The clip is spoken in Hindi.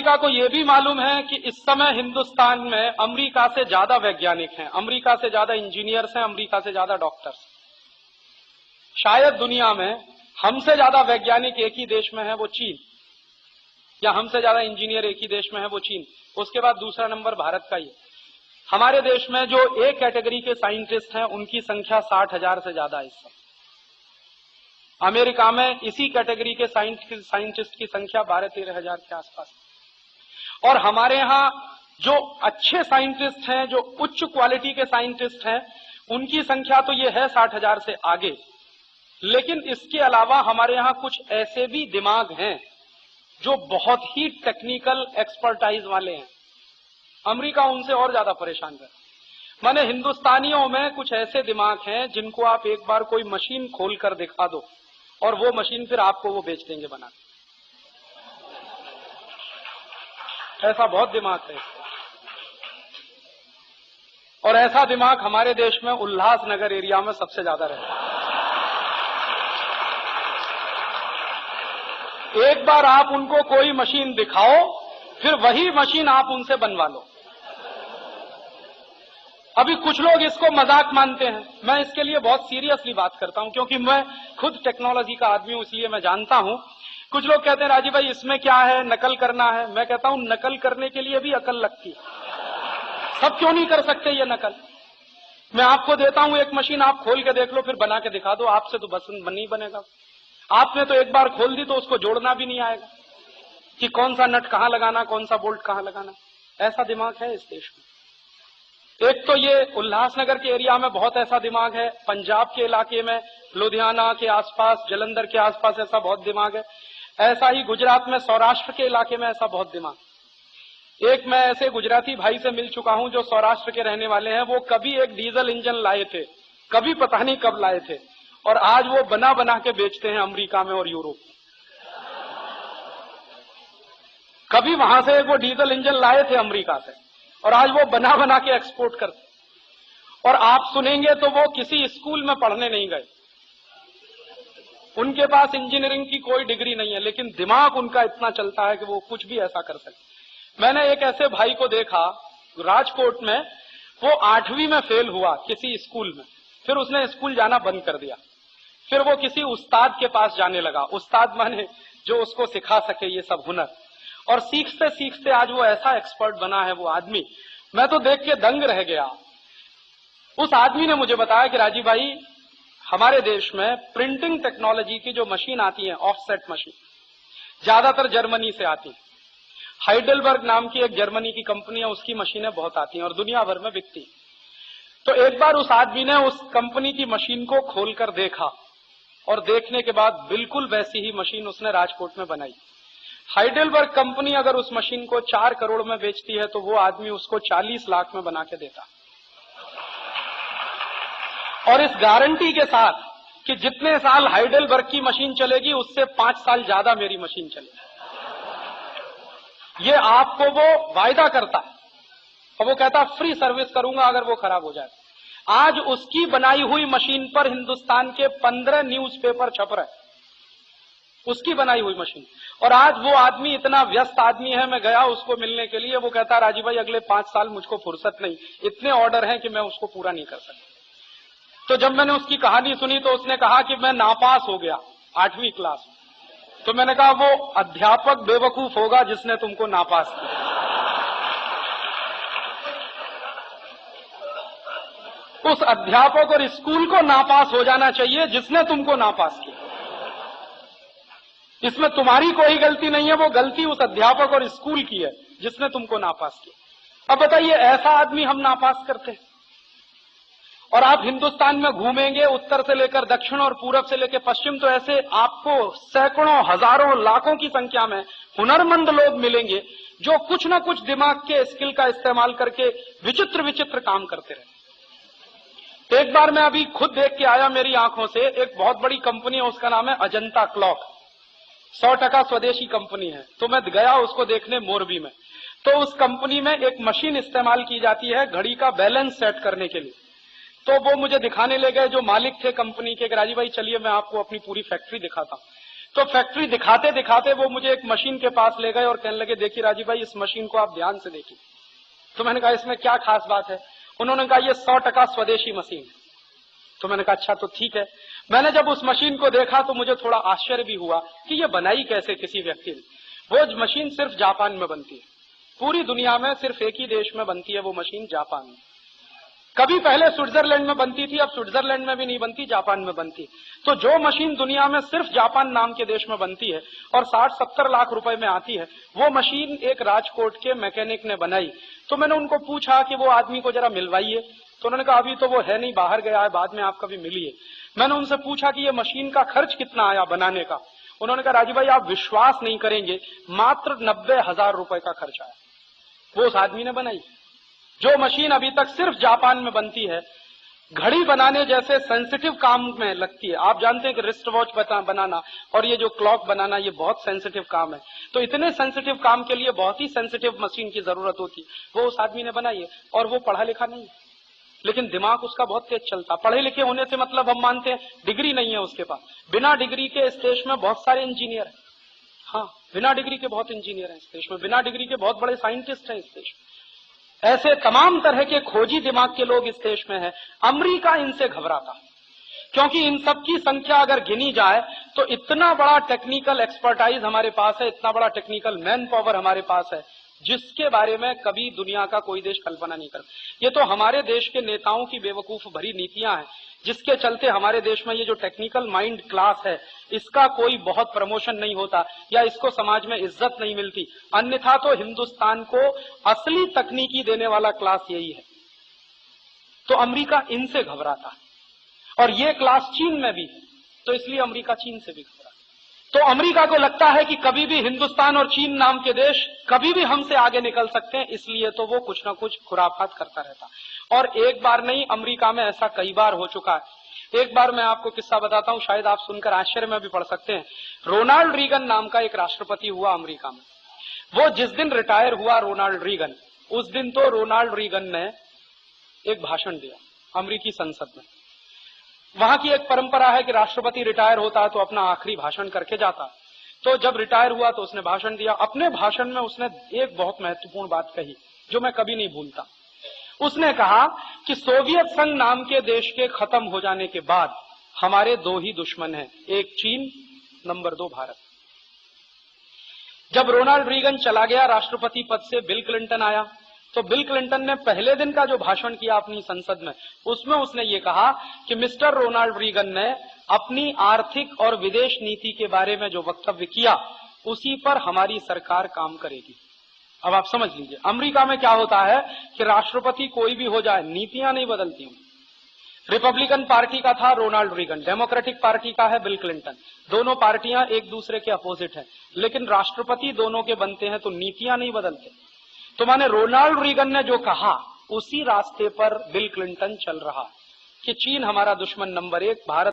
अमेरिका को यह भी मालूम है कि इस समय हिंदुस्तान में अमेरिका से ज्यादा वैज्ञानिक हैं, अमेरिका से ज्यादा इंजीनियर्स हैं, अमेरिका से ज्यादा डॉक्टर्स। शायद दुनिया में हमसे ज्यादा वैज्ञानिक एक ही देश में है, वो चीन, या हमसे ज्यादा इंजीनियर एक ही देश में है, वो चीन। उसके बाद दूसरा नंबर भारत का ही है। हमारे देश में जो एक कैटेगरी के साइंटिस्ट हैं उनकी संख्या 60,000 से ज्यादा है इस समय। अमेरिका में इसी कैटेगरी के साइंटिस्ट की संख्या 12-13 हजार के आसपास। और हमारे यहां जो अच्छे साइंटिस्ट हैं, जो उच्च क्वालिटी के साइंटिस्ट हैं, उनकी संख्या तो ये है 60,000 से आगे। लेकिन इसके अलावा हमारे यहां कुछ ऐसे भी दिमाग हैं जो बहुत ही टेक्निकल एक्सपर्टाइज वाले हैं। अमेरिका उनसे और ज्यादा परेशान है। माने हिंदुस्तानियों में कुछ ऐसे दिमाग हैं जिनको आप एक बार कोई मशीन खोल कर दिखा दो और वो मशीन फिर आपको वो बेच देंगे बना। ऐसा बहुत दिमाग है। और ऐसा दिमाग हमारे देश में उल्लासनगर एरिया में सबसे ज्यादा रहता है। एक बार आप उनको कोई मशीन दिखाओ, फिर वही मशीन आप उनसे बनवा लो। अभी कुछ लोग इसको मजाक मानते हैं, मैं इसके लिए बहुत सीरियसली बात करता हूं, क्योंकि मैं खुद टेक्नोलॉजी का आदमी हूं, इसलिए मैं जानता हूं। कुछ लोग कहते हैं राजीव भाई इसमें क्या है, नकल करना है। मैं कहता हूं नकल करने के लिए भी अकल लगती है। सब क्यों नहीं कर सकते ये नकल? मैं आपको देता हूं एक मशीन, आप खोल के देख लो, फिर बना के दिखा दो, आपसे तो बस नहीं बनेगा। आपने तो एक बार खोल दी तो उसको जोड़ना भी नहीं आएगा कि कौन सा नट कहां लगाना, कौन सा बोल्ट कहां लगाना। ऐसा दिमाग है इस देश में। एक तो ये उल्लासनगर के एरिया में बहुत ऐसा दिमाग है, पंजाब के इलाके में, लुधियाना के आसपास, जलंधर के आसपास ऐसा बहुत दिमाग है। ऐसा ही गुजरात में, सौराष्ट्र के इलाके में ऐसा बहुत दिमाग। एक मैं ऐसे गुजराती भाई से मिल चुका हूं जो सौराष्ट्र के रहने वाले हैं। वो कभी एक डीजल इंजन लाए थे, कभी पता नहीं कब लाए थे, और आज वो बना बना के बेचते हैं अमेरिका में और यूरोप में। कभी वहां से वो डीजल इंजन लाए थे अमेरिका से, और आज वो बना बना के एक्सपोर्ट करते। और आप सुनेंगे तो वो किसी स्कूल में पढ़ने नहीं गए, उनके पास इंजीनियरिंग की कोई डिग्री नहीं है, लेकिन दिमाग उनका इतना चलता है कि वो कुछ भी ऐसा कर सकते। मैंने एक ऐसे भाई को देखा राजकोट में, वो 8वीं में फेल हुआ किसी स्कूल में, फिर उसने स्कूल जाना बंद कर दिया। फिर वो किसी उस्ताद के पास जाने लगा, उस्ताद माने जो उसको सिखा सके ये सब हुनर। और सीखते सीखते आज वो ऐसा एक्सपर्ट बना है वो आदमी, मैं तो देख के दंग रह गया। उस आदमी ने मुझे बताया कि राजीव भाई हमारे देश में प्रिंटिंग टेक्नोलॉजी की जो मशीन आती है, ऑफसेट मशीन, ज्यादातर जर्मनी से आती है। हाइडेलबर्ग नाम की एक जर्मनी की कंपनी है, उसकी मशीनें बहुत आती हैं और दुनिया भर में बिकती है। तो एक बार उस आदमी ने उस कंपनी की मशीन को खोलकर देखा, और देखने के बाद बिल्कुल वैसी ही मशीन उसने राजकोट में बनाई। हाइडेलबर्ग कंपनी अगर उस मशीन को 4 करोड़ में बेचती है तो वो आदमी उसको 40 लाख में बना के देता, और इस गारंटी के साथ कि जितने साल हाइडेलबर्ग की मशीन चलेगी उससे 5 साल ज्यादा मेरी मशीन चलेगी। ये आपको वो वायदा करता है, और वो कहता फ्री सर्विस करूंगा अगर वो खराब हो जाए। आज उसकी बनाई हुई मशीन पर हिंदुस्तान के 15 न्यूज़पेपर छप रहे, उसकी बनाई हुई मशीन। और आज वो आदमी इतना व्यस्त आदमी है, मैं गया उसको मिलने के लिए, वो कहता राजीव भाई अगले 5 साल मुझको फुर्सत नहीं, इतने ऑर्डर हैं कि मैं उसको पूरा नहीं कर सकता। तो जब मैंने उसकी कहानी सुनी तो उसने कहा कि मैं नापास हो गया 8वीं क्लास में। तो मैंने कहा वो अध्यापक बेवकूफ होगा जिसने तुमको नापास किया। उस अध्यापक और स्कूल को नापास हो जाना चाहिए जिसने तुमको नापास किया। इसमें तुम्हारी कोई गलती नहीं है, वो गलती उस अध्यापक और स्कूल की है जिसने तुमको नापास किया। अब बताइए ऐसा आदमी हम नापास करते हैं। और आप हिंदुस्तान में घूमेंगे, उत्तर से लेकर दक्षिण और पूरब से लेकर पश्चिम, तो ऐसे आपको सैकड़ों, हजारों, लाखों की संख्या में हुनरमंद लोग मिलेंगे जो कुछ न कुछ दिमाग के स्किल का इस्तेमाल करके विचित्र विचित्र काम करते रहे। एक बार मैं अभी खुद देख के आया मेरी आंखों से, एक बहुत बड़ी कंपनी है, उसका नाम है अजंता क्लॉक, 100% स्वदेशी कंपनी है। तो मैं गया उसको देखने मोरबी में। तो उस कंपनी में एक मशीन इस्तेमाल की जाती है घड़ी का बैलेंस सेट करने के लिए। तो वो मुझे दिखाने ले गए जो मालिक थे कंपनी के, राजीव भाई चलिए मैं आपको अपनी पूरी फैक्ट्री दिखाता हूं। तो फैक्ट्री दिखाते दिखाते वो मुझे एक मशीन के पास ले गए और कहने लगे, देखिए राजीव भाई, इस मशीन को आप ध्यान से देखिए। तो मैंने कहा, इसमें क्या खास बात है? उन्होंने कहा, ये 100% स्वदेशी मशीन है। तो मैंने कहा, अच्छा तो ठीक है। मैंने जब उस मशीन को देखा तो मुझे थोड़ा आश्चर्य भी हुआ कि ये बनाई कैसे किसी व्यक्ति ने। वो मशीन सिर्फ जापान में बनती है, पूरी दुनिया में सिर्फ एक ही देश में बनती है वो मशीन, जापान में। कभी पहले स्विट्जरलैंड में बनती थी, अब स्विट्जरलैंड में भी नहीं बनती, जापान में बनती। तो जो मशीन दुनिया में सिर्फ जापान नाम के देश में बनती है और 60-70 लाख रुपए में आती है, वो मशीन एक राजकोट के मैकेनिक ने बनाई। तो मैंने उनको पूछा कि वो आदमी को जरा मिलवाइए। तो उन्होंने कहा, अभी तो वो है नहीं, बाहर गया है, बाद में आप कभी मिलिए। मैंने उनसे पूछा कि ये मशीन का खर्च कितना आया बनाने का? उन्होंने कहा, राजीव भाई आप विश्वास नहीं करेंगे, मात्र 90,000 रुपए का खर्च आया। वो उस आदमी ने बनाई जो मशीन अभी तक सिर्फ जापान में बनती है। घड़ी बनाने जैसे सेंसिटिव काम में लगती है। आप जानते हैं कि रिस्ट वॉच बनाना और ये जो क्लॉक बनाना, ये बहुत सेंसिटिव काम है। तो इतने सेंसिटिव काम के लिए बहुत ही सेंसिटिव मशीन की जरूरत होती, वो उस आदमी ने बनाई है। और वो पढ़ा लिखा नहीं है, लेकिन दिमाग उसका बहुत तेज चलता। पढ़े लिखे होने से मतलब हम मानते हैं डिग्री नहीं है उसके पास। बिना डिग्री के इस देश में बहुत सारे इंजीनियर हैं। हाँ, बिना डिग्री के बहुत इंजीनियर हैं इस देश में, बिना डिग्री के बहुत बड़े साइंटिस्ट हैं इस देश में। ऐसे तमाम तरह के खोजी दिमाग के लोग इस देश में हैं। अमेरिका इनसे घबराता, क्योंकि इन सब की संख्या अगर गिनी जाए तो इतना बड़ा टेक्निकल एक्सपर्टाइज हमारे पास है, इतना बड़ा टेक्निकल मैन पावर हमारे पास है, जिसके बारे में कभी दुनिया का कोई देश कल्पना नहीं करता। ये तो हमारे देश के नेताओं की बेवकूफ भरी नीतियां हैं, जिसके चलते हमारे देश में ये जो टेक्निकल माइंड क्लास है, इसका कोई बहुत प्रमोशन नहीं होता या इसको समाज में इज्जत नहीं मिलती। अन्यथा तो हिंदुस्तान को असली तकनीकी देने वाला क्लास यही है। तो अमेरिका इनसे घबराता, और ये क्लास चीन में भी, तो इसलिए अमेरिका चीन से भी घबराता। तो अमेरिका को लगता है कि कभी भी हिंदुस्तान और चीन नाम के देश कभी भी हमसे आगे निकल सकते हैं, इसलिए तो वो कुछ ना कुछ खुराफात करता रहता। और एक बार नहीं, अमेरिका में ऐसा कई बार हो चुका है। एक बार मैं आपको किस्सा बताता हूं, शायद आप सुनकर आश्चर्य में भी पड़ सकते हैं। रोनाल्ड रीगन नाम का एक राष्ट्रपति हुआ अमेरिका में। वो जिस दिन रिटायर हुआ रोनाल्ड रीगन, उस दिन तो रोनाल्ड रीगन ने एक भाषण दिया अमेरिकी संसद में। वहां की एक परंपरा है कि राष्ट्रपति रिटायर होता है तो अपना आखिरी भाषण करके जाता। तो जब रिटायर हुआ तो उसने भाषण दिया। अपने भाषण में उसने एक बहुत महत्वपूर्ण बात कही जो मैं कभी नहीं भूलता। उसने कहा कि सोवियत संघ नाम के देश के खत्म हो जाने के बाद हमारे दो ही दुश्मन हैं, एक चीन, नंबर 2 भारत। जब रोनाल्ड रीगन चला गया राष्ट्रपति पद से, बिल क्लिंटन आया। तो बिल क्लिंटन ने पहले दिन का जो भाषण किया अपनी संसद में, उसमें उसने ये कहा कि मिस्टर रोनाल्ड रीगन ने अपनी आर्थिक और विदेश नीति के बारे में जो वक्तव्य किया, उसी पर हमारी सरकार काम करेगी। अब आप समझ लीजिए, अमेरिका में क्या होता है कि राष्ट्रपति कोई भी हो जाए, नीतियां नहीं बदलती हैं। रिपब्लिकन पार्टी का था रोनाल्ड रीगन, डेमोक्रेटिक पार्टी का है बिल क्लिंटन। दोनों पार्टियां एक दूसरे के अपोजिट हैं, लेकिन राष्ट्रपति दोनों के बनते हैं तो नीतियां नहीं बदलते। तो माने रोनाल्ड रीगन ने जो कहा, उसी रास्ते पर बिल क्लिंटन चल रहा कि चीन हमारा दुश्मन नंबर 1, भारत